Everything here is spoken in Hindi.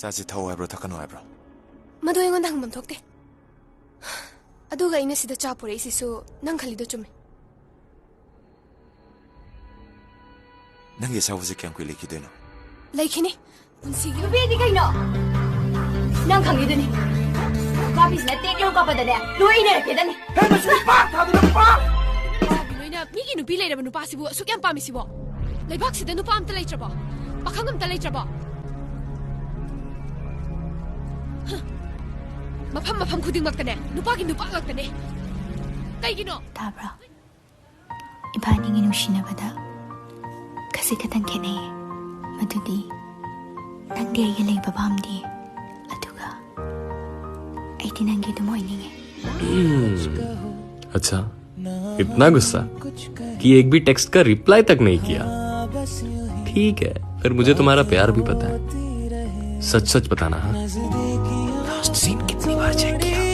चाची थाओ हाइब्रो थकनो हाइब्रो मदो एंगोंदा हंगमम थोकते अदुगा इना सिदा चा पुरैसिसु नंग खलिदो चुमे नंगे सावजे क्याम कुइ लेखिदेनो लेखिने पुंसिगी बेदी कइनो नंग खंगिदनी बाबिसना टेक्यो कपदने लोइने रखेदनी हे मसु पा थादुना पा लोइना मिगी नुपी लेरब नुपासिबु सुक्याम पामिसिबो लेबाक सिदा नुपा अमता लेत्रबो पाखंग अमता लेत्रबो मफम मफम खुदिंगमक्तने नुपागी नुपा ngaktane कइगिनो ताब्रा इबानीगी नुसिनबदा खसे खतन खेने मधुदी नंगे ये लेबा बामदी अदुगा ऐती नंगे तुम होइनिगे अच्छा इतना गुस्सा कि एक भी टेक्स्ट का रिप्लाई तक नहीं किया। ठीक है, फिर मुझे तुम्हारा प्यार भी पता है। सच सच बताना। हाँ, लास्ट सीन कितनी बार चेक किया